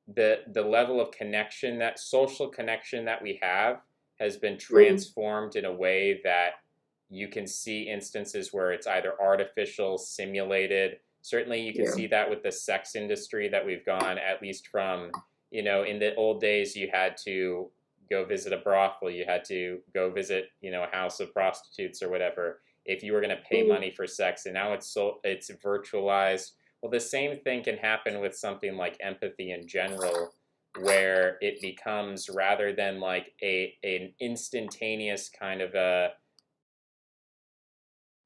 the level of connection, that social connection that we have, has been Mm. transformed in a way that you can see instances where it's either artificial, simulated. Certainly, you can Yeah. see that with the sex industry that we've gone, at least from, in the old days, you had to go visit a brothel, you had to go visit, a house of prostitutes or whatever, if you were going to pay Mm. money for sex. And now it's virtualized. Well, the same thing can happen with something like empathy in general, where it becomes, rather than like an instantaneous kind of a,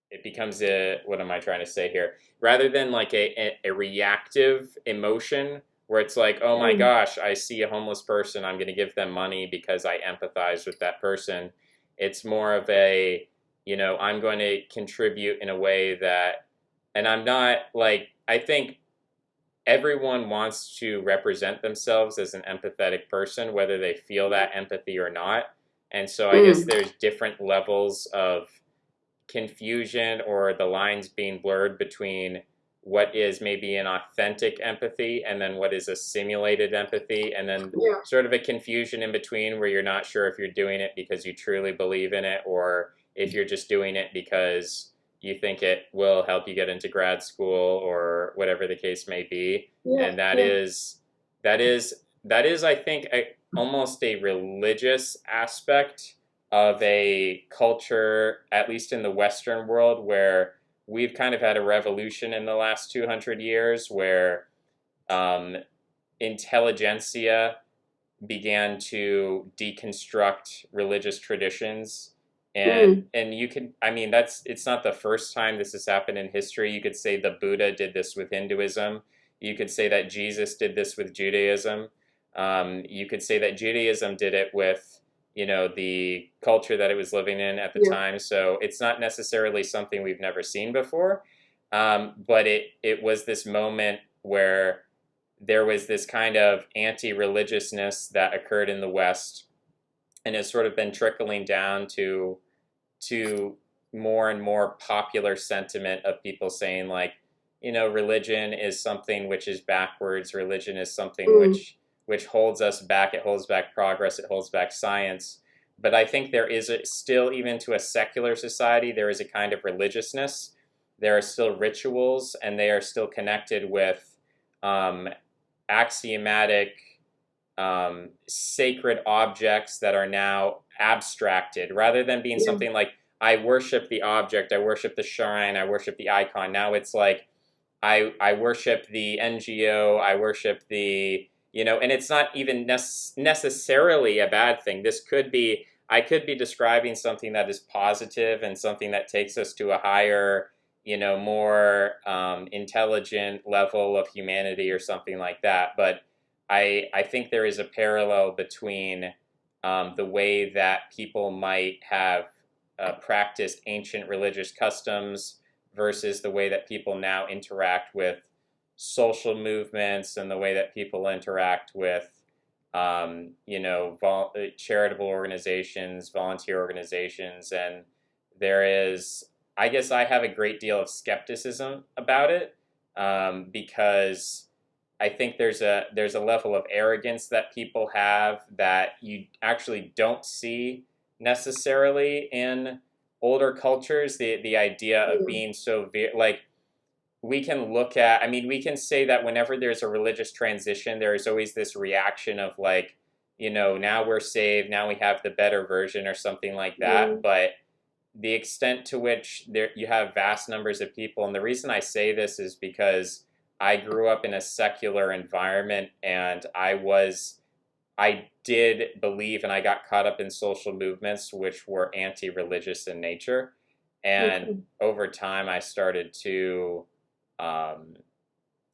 it becomes a, what am I trying to say here? Rather than like a reactive emotion where it's like, oh my Mm. gosh, I see a homeless person, I'm going to give them money because I empathize with that person. It's more of a, I'm going to contribute in a way that, and I'm not like, I think everyone wants to represent themselves as an empathetic person, whether they feel that empathy or not. And so I guess Mm. there's different levels of confusion, or the lines being blurred between what is maybe an authentic empathy and then what is a simulated empathy, and then Yeah. sort of a confusion in between where you're not sure if you're doing it because you truly believe in it, or if you're just doing it because you think it will help you get into grad school or whatever the case may be. Yeah. And that Yeah. is I think almost a religious aspect of a culture, at least in the Western world, where we've kind of had a revolution in the last 200 years where um, intelligentsia began to deconstruct religious traditions. and Mm. and you could, I mean, that's, it's not the first time this has happened in history. You could say the Buddha did this with Hinduism. You could say that Jesus did this with Judaism. You could say that Judaism did it with, the culture that it was living in at the Yeah. time. So it's not necessarily something we've never seen before, but it was this moment where there was this kind of anti-religiousness that occurred in the West, and has sort of been trickling down to more and more popular sentiment of people saying like, religion is something which is backwards. Religion is something Mm. which holds us back. It holds back progress. It holds back science. But I think there is still, even to a secular society, there is a kind of religiousness. There are still rituals, and they are still connected with um, axiomatic, sacred objects that are now abstracted, rather than being Yeah. something like, I worship the object, I worship the shrine, I worship the icon. Now it's like, I worship the NGO, I worship the, and it's not even necessarily a bad thing. This could be, I could be describing something that is positive and something that takes us to a higher, more intelligent level of humanity or something like that. But I think there is a parallel between the way that people might have practiced ancient religious customs versus the way that people now interact with social movements, and the way that people interact with, charitable organizations, volunteer organizations. And there is, I guess I have a great deal of skepticism about it, because I think there's a level of arrogance that people have that you actually don't see necessarily in older cultures. The idea of Yeah. being so like, we can look at, I mean, we can say that whenever there's a religious transition, there is always this reaction of like, now we're saved, now we have the better version or something like that. Mm. But the extent to which there you have vast numbers of people, and the reason I say this is because I grew up in a secular environment, and I did believe, and I got caught up in social movements which were anti-religious in nature. And Okay. over time, um,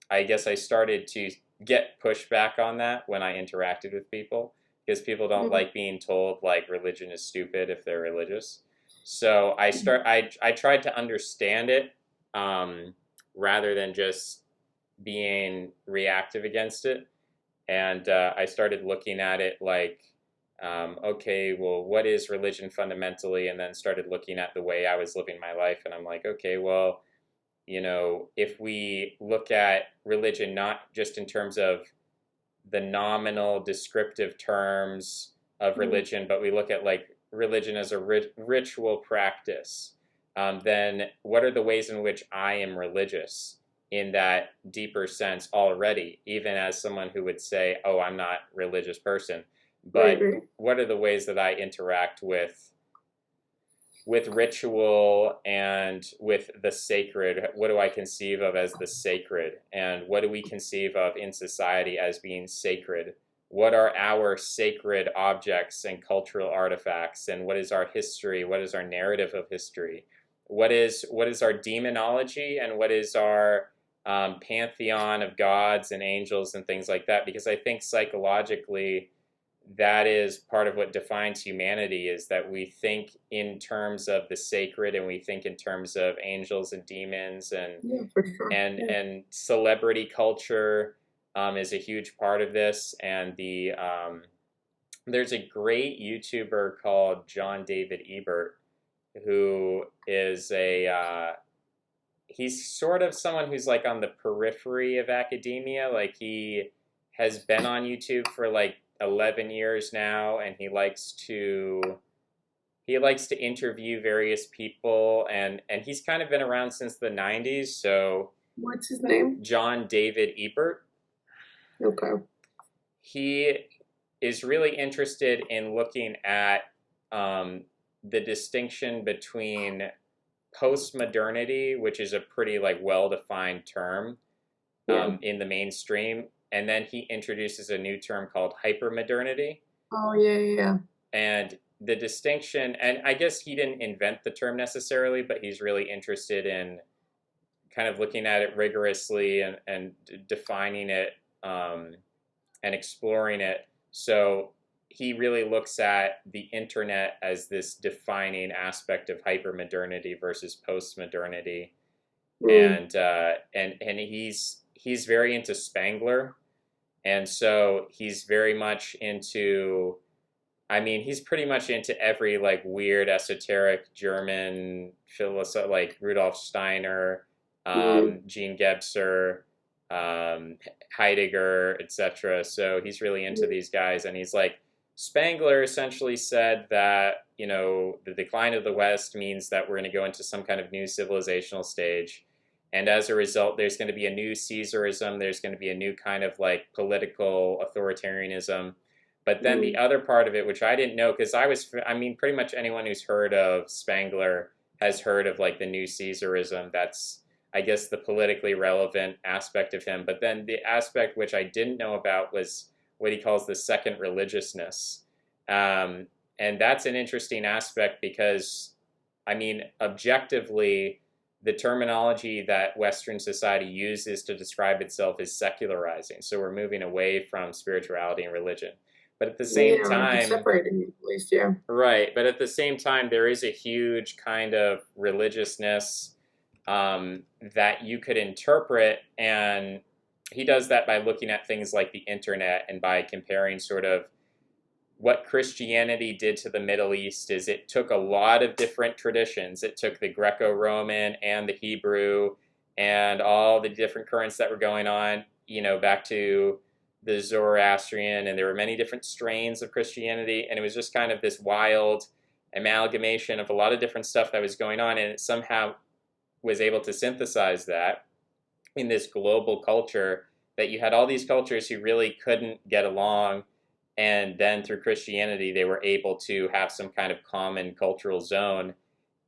I guess I started to get pushback on that when I interacted with people, because people don't Mm. like being told like religion is stupid if they're religious. So I tried to understand it, um, rather than just being reactive against it. And I started looking at it like, okay, well, what is religion fundamentally? And then started looking at the way I was living my life, and I'm like, okay, well, if we look at religion not just in terms of the nominal descriptive terms of religion, but we look at like religion as a ritual practice, then what are the ways in which I am religious in that deeper sense already, even as someone who would say, oh, I'm not a religious person, but what are the ways that I interact with ritual and with the sacred? What do I conceive of as the sacred? And what do we conceive of in society as being sacred? What are our sacred objects and cultural artifacts? And what is our history? What is our narrative of history? What is our demonology? And what is our pantheon of gods and angels and things like that? Because I think psychologically, that is part of what defines humanity, is that we think in terms of the sacred, and we think in terms of angels and demons, and for sure. and celebrity culture is a huge part of this. And there's a great YouTuber called John David Ebert, who is he's sort of someone who's like on the periphery of academia. Like, he has been on YouTube for like 11 years now, and he likes to interview various people, and he's kind of been around since the 90s. So what's his name? John David Ebert. Okay. He is really interested in looking at the distinction between postmodernity, which is a pretty like well-defined term in the mainstream, and then he introduces a new term called hypermodernity. Oh, yeah. And the distinction, and I guess he didn't invent the term necessarily, but he's really interested in kind of looking at it rigorously and defining it and exploring it. So he really looks at the internet as this defining aspect of hypermodernity versus postmodernity. And he's very into Spangler, and so he's very much into, I mean, he's pretty much into every like weird esoteric German philosopher, like Rudolf Steiner, Jean Gebser, Heidegger, etc. So he's really into these guys, and he's like, Spangler essentially said that, you know, the decline of the West means that we're going to go into some kind of new civilizational stage. And as a result, there's going to be a new Caesarism. There's going to be a new kind of like political authoritarianism. But then the other part of it, which I didn't know, because I mean, pretty much anyone who's heard of Spangler has heard of like the new Caesarism. That's, I guess, the politically relevant aspect of him. But then the aspect which I didn't know about was what he calls the second religiousness. And that's an interesting aspect because, I mean, objectively, the terminology that Western society uses to describe itself is secularizing. So we're moving away from spirituality and religion. But at the same time, separating at least, right. But at the same time, there is a huge kind of religiousness that you could interpret, and he does that by looking at things like the internet and by comparing sort of what Christianity did to the Middle East. Is it took a lot of different traditions. It took the Greco-Roman and the Hebrew and all the different currents that were going on, you know, back to the Zoroastrian, and there were many different strains of Christianity, and it was just kind of this wild amalgamation of a lot of different stuff that was going on, and it somehow was able to synthesize that in this global culture, that you had all these cultures who really couldn't get along, and then through Christianity they were able to have some kind of common cultural zone.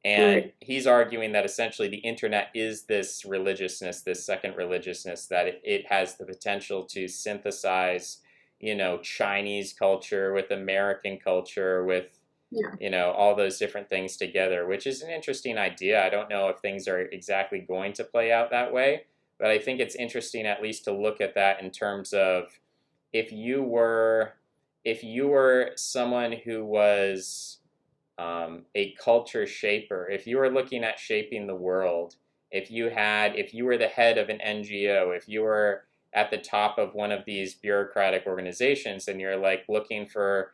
And he's arguing that essentially the internet is this religiousness, this second religiousness, that it has the potential to synthesize, you know, Chinese culture with American culture, with you know, all those different things together, which is an interesting idea. I don't know if things are exactly going to play out that way, but I think it's interesting at least to look at that in terms of if you were someone who was a culture shaper, if you were looking at shaping the world, if you were the head of an NGO, if you were at the top of one of these bureaucratic organizations, and you're like looking for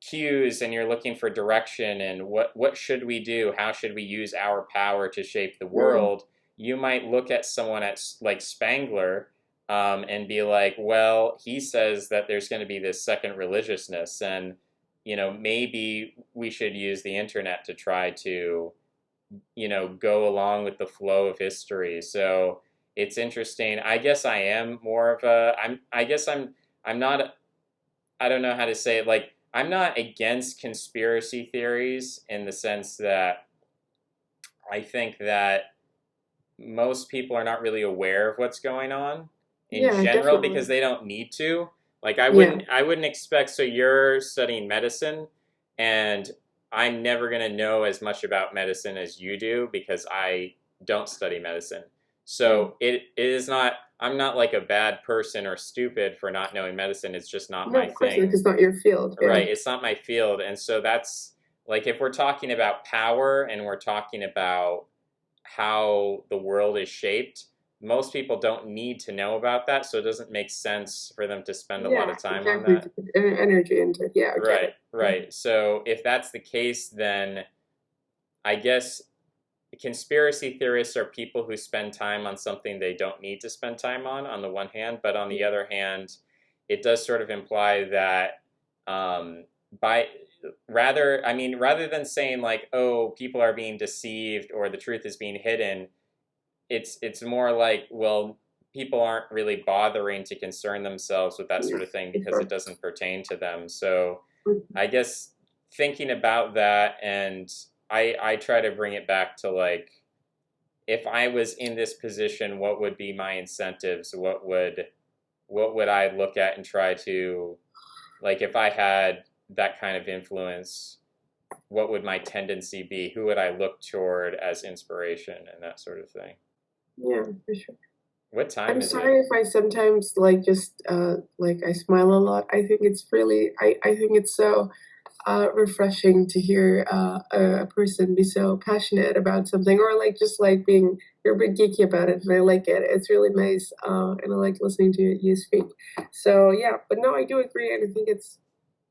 cues and you're looking for direction and what should we do, how should we use our power to shape the world, you might look at someone like Spangler and be like, well, he says that there's going to be this second religiousness, and maybe we should use the internet to try to go along with the flow of history. So it's interesting. I guess I am more of a I guess I'm not, I don't know how to say it. Like, I'm not against conspiracy theories in the sense that I think that most people are not really aware of what's going on in Yeah, general because definitely. they don't need to. Like, Yeah. I wouldn't expect, so you're studying medicine, and I'm never going to know as much about medicine as you do because I don't study medicine. Mm. So it is not, I'm not like a bad person or stupid for not knowing medicine. It's just not No, my of course not. thing. It's not your field. Yeah. Right. It's not my field. And so that's like, if we're talking about power and we're talking about how the world is shaped, most people don't need to know about that. So it doesn't make sense for them to spend a lot Yeah, of time on exactly. To that. put energy into it. Yeah, I get Right. it. Mhm. Right. So if that's the case, then I guess conspiracy theorists are people who spend time on something they don't need to spend time on the one hand, but on the other hand, it does sort of imply that by rather than saying like, oh, people are being deceived or the truth is being hidden, it's more like, well, people aren't really bothering to concern themselves with that Yeah, sort of thing because it exactly. doesn't pertain to them. So Mhm. I guess thinking about that, and I try to bring it back to like, if I was in this position, what would be my incentives? What would I look at and try to, like, if I had that kind of influence, what would my tendency be? Who would I look toward as inspiration and that sort of thing? Yeah, for sure. What time I'm is it? sorry if I sometimes like just like I smile a lot. I think it's really I think it's so refreshing to hear a person be so passionate about something or like just like being you're a bit geeky about it and I like it. It's really nice and I like listening to you speak. So yeah, but no, I do agree and I think it's